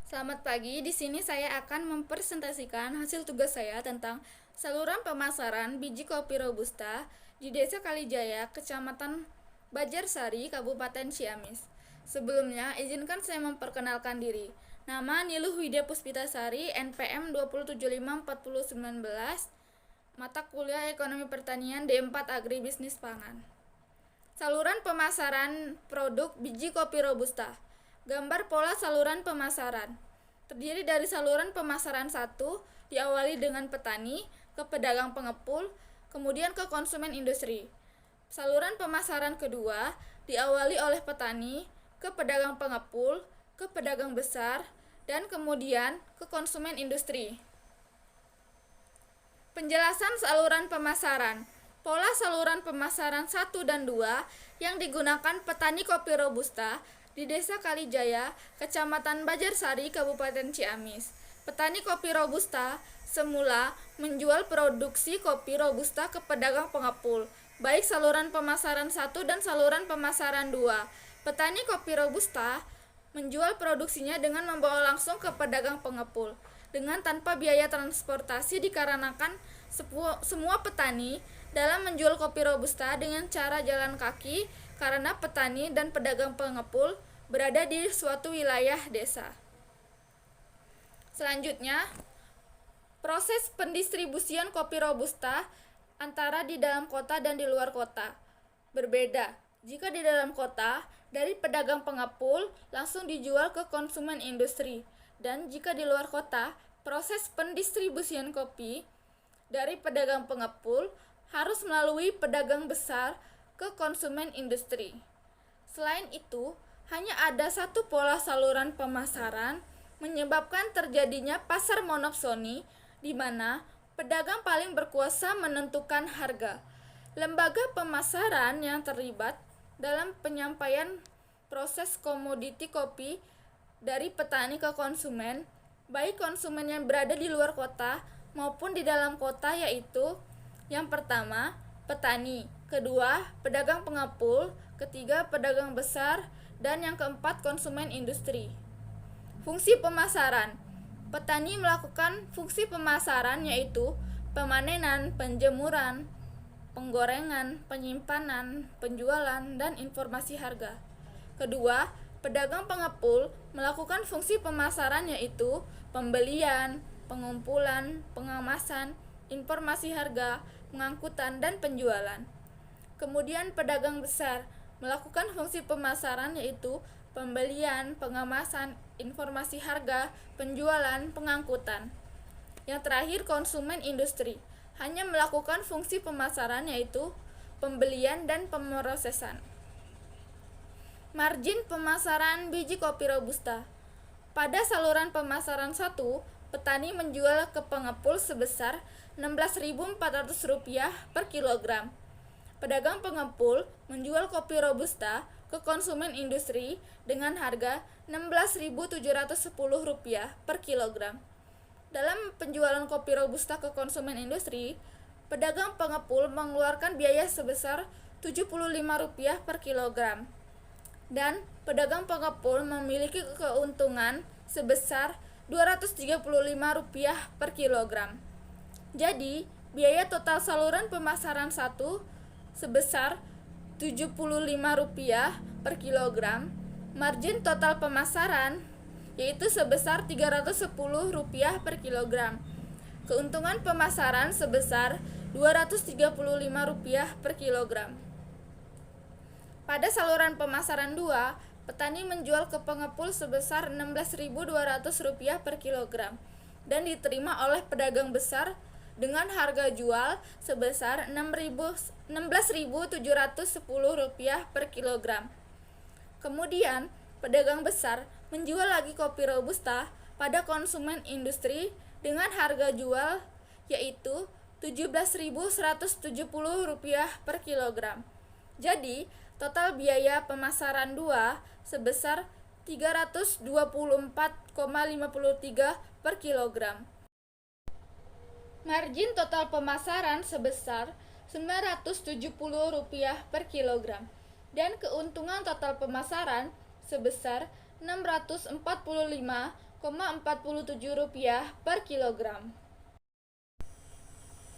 Selamat pagi, di sini saya akan mempresentasikan hasil tugas saya tentang saluran pemasaran biji kopi Robusta di Desa Kalijaya, Kecamatan Banjarsari, Kabupaten Ciamis. Sebelumnya, izinkan saya memperkenalkan diri. Nama Niluh Widya Puspitasari, NPM 2754019, mata kuliah Ekonomi Pertanian D4 Agribisnis Pangan. Saluran pemasaran produk biji kopi Robusta. Gambar pola saluran pemasaran. Terdiri dari saluran pemasaran 1, diawali dengan petani, ke pedagang pengepul, kemudian ke konsumen industri. Saluran pemasaran kedua, diawali oleh petani, ke pedagang pengepul, ke pedagang besar, dan kemudian ke konsumen industri. Penjelasan saluran pemasaran. Pola saluran pemasaran 1 dan 2 yang digunakan petani kopi Robusta di Desa Kalijaya, Kecamatan Banjarsari, Kabupaten Ciamis. Petani kopi Robusta semula menjual produksi kopi Robusta ke pedagang pengepul, baik saluran pemasaran 1 dan saluran pemasaran 2. Petani kopi Robusta menjual produksinya dengan membawa langsung ke pedagang pengepul dengan tanpa biaya transportasi dikarenakan semua petani dalam menjual kopi Robusta dengan cara jalan kaki karena petani dan pedagang pengepul berada di suatu wilayah desa. Selanjutnya, proses pendistribusian kopi Robusta antara di dalam kota dan di luar kota berbeda. Jika di dalam kota, dari pedagang pengepul langsung dijual ke konsumen industri, dan jika di luar kota, proses pendistribusian kopi dari pedagang pengepul harus melalui pedagang besar ke konsumen industri. Selain itu, hanya ada satu pola saluran pemasaran menyebabkan terjadinya pasar monopsoni di mana pedagang paling berkuasa menentukan harga. Lembaga pemasaran yang terlibat dalam penyampaian proses komoditi kopi dari petani ke konsumen, baik konsumen yang berada di luar kota maupun di dalam kota, yaitu yang pertama, petani, kedua, pedagang pengepul, ketiga, pedagang besar, dan yang keempat, konsumen industri. Fungsi pemasaran. Petani melakukan fungsi pemasaran yaitu pemanenan, penjemuran, penggorengan, penyimpanan, penjualan, dan informasi harga. Kedua, pedagang pengepul melakukan fungsi pemasaran yaitu pembelian, pengumpulan, pengemasan, informasi harga, pengangkutan, dan penjualan. Kemudian pedagang besar melakukan fungsi pemasaran yaitu pembelian, pengemasan, informasi harga, penjualan, pengangkutan. Yang terakhir, konsumen industri hanya melakukan fungsi pemasaran yaitu pembelian dan pemrosesan. Margin pemasaran biji kopi Robusta. Pada saluran pemasaran 1, petani menjual ke pengepul sebesar Rp16.400 per kilogram. Pedagang pengepul menjual kopi Robusta ke konsumen industri dengan harga Rp16.710 per kilogram. Dalam penjualan kopi Robusta ke konsumen industri, pedagang pengepul mengeluarkan biaya sebesar Rp75 per kilogram. Dan pedagang pengepul memiliki keuntungan sebesar Rp235 per kilogram. Jadi, biaya total saluran pemasaran 1 sebesar Rp75 per kilogram. Margin total pemasaran yaitu sebesar Rp310 per kilogram. Keuntungan pemasaran sebesar Rp235 per kilogram. Pada saluran pemasaran 2, petani menjual ke pengepul sebesar Rp16.200 per kilogram dan diterima oleh pedagang besar dengan harga jual sebesar Rp16.710 per kilogram. Kemudian, pedagang besar menjual lagi kopi Robusta pada konsumen industri dengan harga jual yaitu Rp17.170 per kilogram. Jadi, total biaya pemasaran 2 sebesar Rp324,53 per kilogram. Margin total pemasaran sebesar Rp970 per kilogram. Dan keuntungan total pemasaran sebesar Rp645,53 Rp1.047 per kilogram.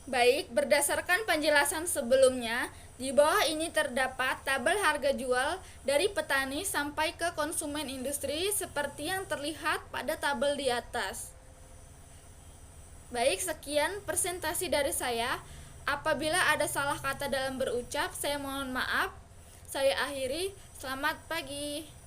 Baik, berdasarkan penjelasan sebelumnya, di bawah ini terdapat tabel harga jual dari petani sampai ke konsumen industri seperti yang terlihat pada tabel di atas. Baik, sekian presentasi dari saya. Apabila ada salah kata dalam berucap, saya mohon maaf. Saya akhiri. Selamat pagi.